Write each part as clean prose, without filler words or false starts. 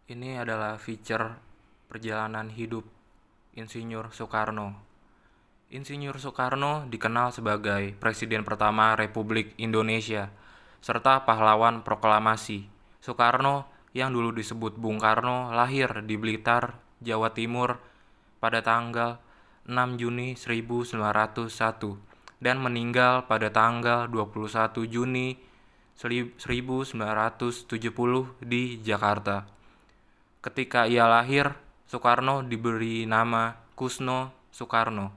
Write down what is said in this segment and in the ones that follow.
Ini adalah feature perjalanan hidup Insinyur Soekarno. Insinyur Soekarno dikenal sebagai Presiden pertama Republik Indonesia, serta pahlawan proklamasi. Soekarno, yang dulu disebut Bung Karno, lahir di Blitar, Jawa Timur pada tanggal 6 Juni 1901 dan meninggal pada tanggal 21 Juni 1970 di Jakarta. Ketika ia lahir, Soekarno diberi nama Kusno Soekarno.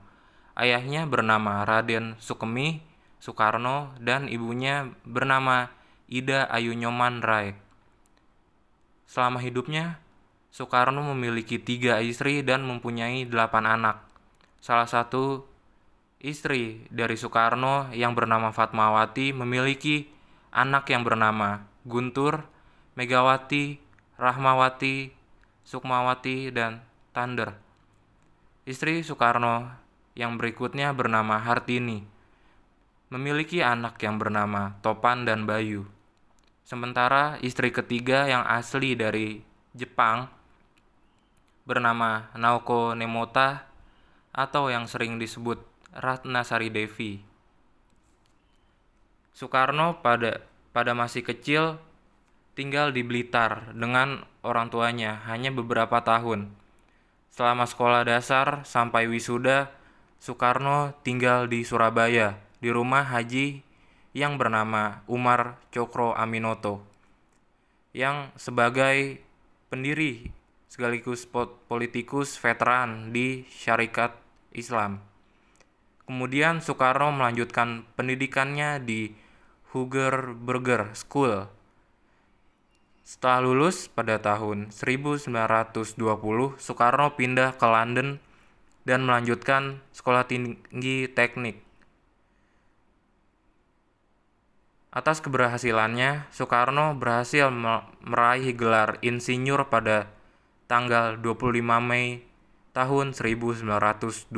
Ayahnya bernama Raden Sukemi Soekarno dan ibunya bernama Ida Ayu Nyoman Rai. Selama hidupnya, Soekarno memiliki 3 istri dan mempunyai 8 anak. Salah satu istri dari Soekarno yang bernama Fatmawati memiliki anak yang bernama Guntur, Megawati, Rahmawati, Sukmawati, dan Tander. Istri Soekarno yang berikutnya bernama Hartini, memiliki anak yang bernama Topan dan Bayu. Sementara istri ketiga yang asli dari Jepang bernama Naoko Nemota atau yang sering disebut Ratnasari Devi. Soekarno pada masih kecil tinggal di Blitar dengan orang tuanya hanya beberapa tahun. Selama sekolah dasar sampai wisuda, Soekarno tinggal di Surabaya di rumah haji yang bernama Umar Cokro Aminoto, yang sebagai pendiri sekaligus politikus veteran di Syarikat Islam. Kemudian Soekarno melanjutkan pendidikannya di Huger School. Setelah lulus pada tahun 1920, Soekarno pindah ke London dan melanjutkan sekolah tinggi teknik. Atas keberhasilannya, Soekarno berhasil meraih gelar insinyur pada tanggal 25 Mei tahun 1926.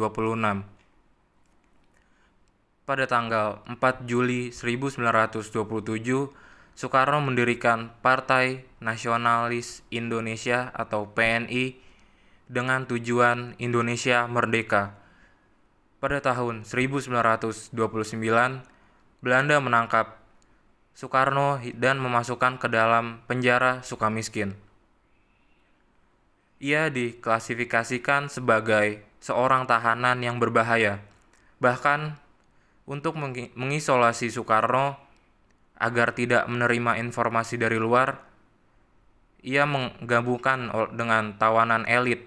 Pada tanggal 4 Juli 1927, Soekarno mendirikan Partai Nasionalis Indonesia atau PNI dengan tujuan Indonesia Merdeka. Pada tahun 1929, Belanda menangkap Soekarno dan memasukkan ke dalam penjara Sukamiskin. Ia diklasifikasikan sebagai seorang tahanan yang berbahaya. Bahkan untuk mengisolasi Soekarno agar tidak menerima informasi dari luar, ia menggabungkan dengan tawanan elit.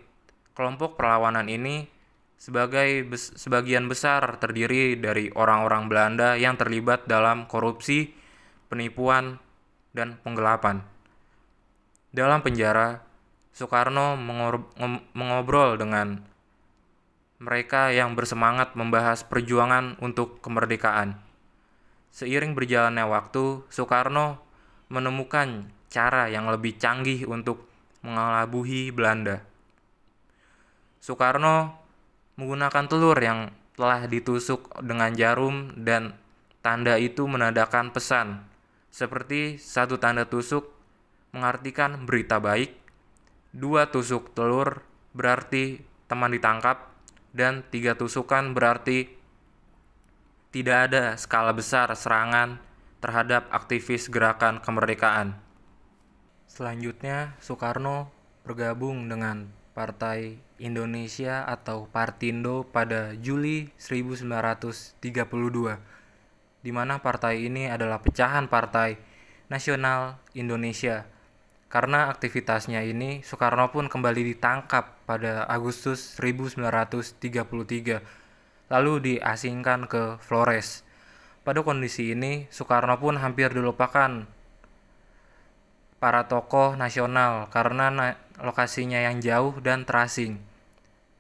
Kelompok perlawanan ini sebagian besar terdiri dari orang-orang Belanda yang terlibat dalam korupsi, penipuan, dan penggelapan. Dalam penjara, Soekarno mengobrol dengan mereka yang bersemangat membahas perjuangan untuk kemerdekaan. Seiring berjalannya waktu, Soekarno menemukan cara yang lebih canggih untuk mengelabuhi Belanda. Soekarno menggunakan telur yang telah ditusuk dengan jarum dan tanda itu menandakan pesan. Seperti satu tanda tusuk mengartikan berita baik, 2 tusuk telur berarti teman ditangkap, dan 3 tusukan berarti tidak ada skala besar serangan terhadap aktivis gerakan kemerdekaan. Selanjutnya, Soekarno bergabung dengan Partai Indonesia atau Partindo pada Juli 1932, di mana partai ini adalah pecahan Partai Nasional Indonesia. Karena aktivitasnya ini, Soekarno pun kembali ditangkap pada Agustus 1933, lalu diasingkan ke Flores. Pada kondisi ini, Soekarno pun hampir dilupakan para tokoh nasional karena lokasinya yang jauh dan terasing.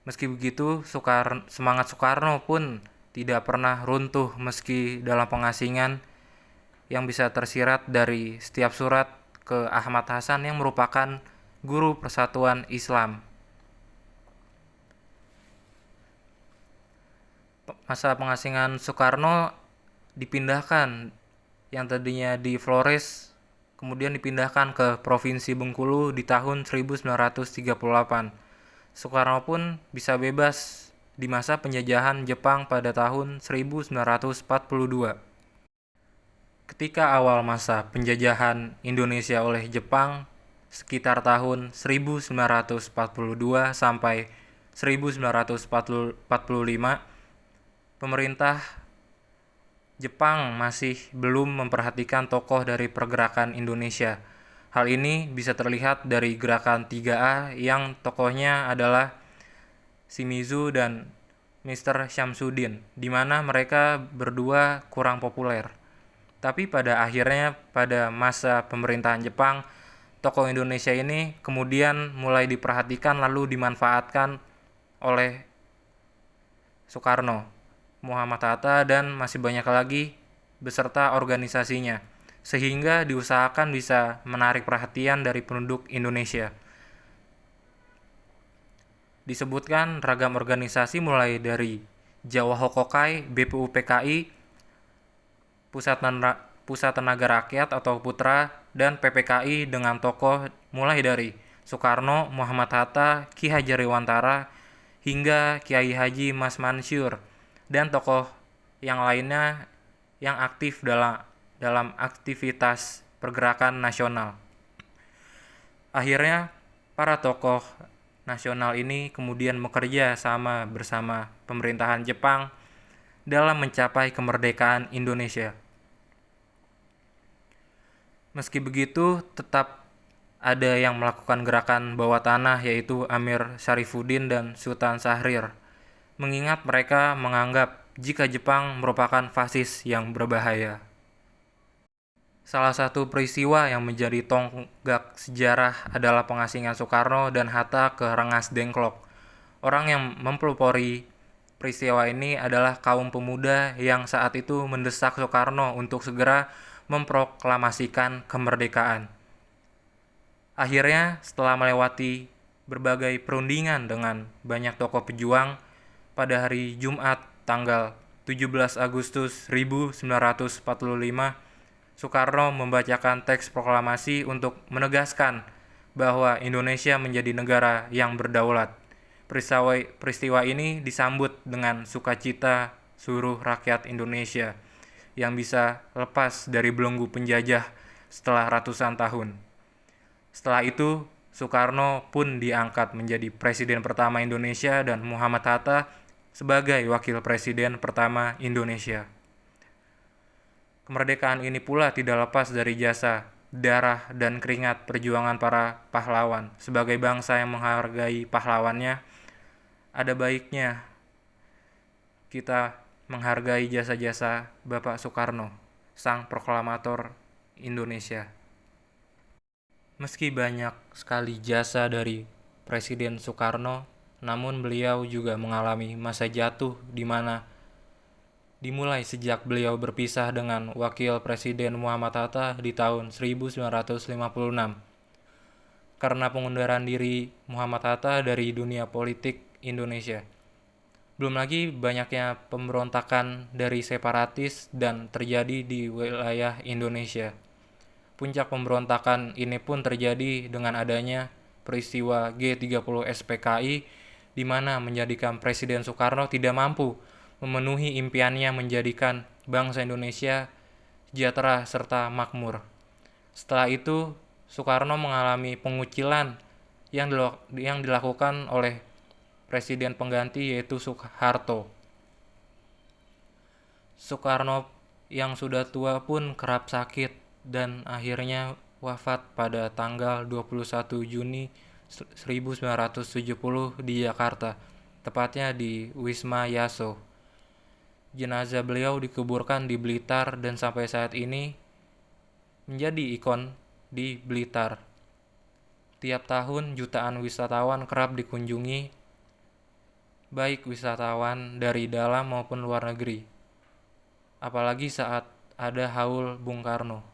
Meski begitu, semangat Soekarno pun tidak pernah runtuh meski dalam pengasingan, yang bisa tersirat dari setiap surat ke Ahmad Hasan yang merupakan guru Persatuan Islam. Masa pengasingan Soekarno dipindahkan yang tadinya di Flores kemudian dipindahkan ke Provinsi Bengkulu di tahun 1938. Soekarno pun bisa bebas di masa penjajahan Jepang pada tahun 1942. Ketika awal masa penjajahan Indonesia oleh Jepang sekitar tahun 1942 sampai 1945, pemerintah Jepang masih belum memperhatikan tokoh dari pergerakan Indonesia. Hal ini bisa terlihat dari gerakan 3A yang tokohnya adalah Shimizu dan Mr. Syamsuddin, di mana mereka berdua kurang populer. Tapi pada akhirnya, pada masa pemerintahan Jepang, tokoh Indonesia ini kemudian mulai diperhatikan lalu dimanfaatkan oleh Soekarno, Muhammad Hatta, dan masih banyak lagi beserta organisasinya, sehingga diusahakan bisa menarik perhatian dari penduduk Indonesia. Disebutkan ragam organisasi mulai dari Jawa Hokokai, BPUPKI, Pusat Tenaga Rakyat atau Putra, dan PPKI dengan tokoh mulai dari Soekarno, Muhammad Hatta, Ki Hajar Dewantara, hingga Kiai Haji Mas Mansur, dan tokoh yang lainnya yang aktif dalam aktivitas pergerakan nasional. Akhirnya, para tokoh nasional ini kemudian bekerja sama bersama pemerintahan Jepang dalam mencapai kemerdekaan Indonesia. Meski begitu, tetap ada yang melakukan gerakan bawah tanah, yaitu Amir Syarifuddin dan Sultan Syahrir, mengingat mereka menganggap jika Jepang merupakan fasis yang berbahaya. Salah satu peristiwa yang menjadi tonggak sejarah adalah pengasingan Soekarno dan Hatta ke Rengas Dengklok. Orang yang mempelopori peristiwa ini adalah kaum pemuda yang saat itu mendesak Soekarno untuk segera memproklamasikan kemerdekaan. Akhirnya, setelah melewati berbagai perundingan dengan banyak tokoh pejuang, pada hari Jumat tanggal 17 Agustus 1945, Soekarno membacakan teks proklamasi untuk menegaskan bahwa Indonesia menjadi negara yang berdaulat. Peristiwa ini disambut dengan sukacita seluruh rakyat Indonesia yang bisa lepas dari belenggu penjajah setelah ratusan tahun. Setelah itu, Soekarno pun diangkat menjadi presiden pertama Indonesia dan Muhammad Hatta sebagai wakil presiden pertama Indonesia. Kemerdekaan ini pula tidak lepas dari jasa, darah, dan keringat perjuangan para pahlawan. Sebagai bangsa yang menghargai pahlawannya, ada baiknya kita menghargai jasa-jasa Bapak Soekarno, sang proklamator Indonesia. Meski banyak sekali jasa dari Presiden Soekarno, namun beliau juga mengalami masa jatuh di mana dimulai sejak beliau berpisah dengan Wakil Presiden Muhammad Hatta di tahun 1956. Karena pengunduran diri Muhammad Hatta dari dunia politik Indonesia. Belum lagi banyaknya pemberontakan dari separatis dan terjadi di wilayah Indonesia. Puncak pemberontakan ini pun terjadi dengan adanya peristiwa G30 SPKI, di mana menjadikan Presiden Soekarno tidak mampu memenuhi impiannya menjadikan bangsa Indonesia sejahtera serta makmur. Setelah itu, Soekarno mengalami pengucilan yang dilakukan oleh Presiden pengganti, yaitu Soeharto. Soekarno yang sudah tua pun kerap sakit dan akhirnya wafat pada tanggal 21 Juni 1970 di Jakarta, tepatnya di Wisma Yaso. Jenazah beliau dikuburkan di Blitar dan sampai saat ini menjadi ikon di Blitar. Tiap tahun jutaan wisatawan kerap dikunjungi, baik wisatawan dari dalam maupun luar negeri. Apalagi saat ada haul Bung Karno.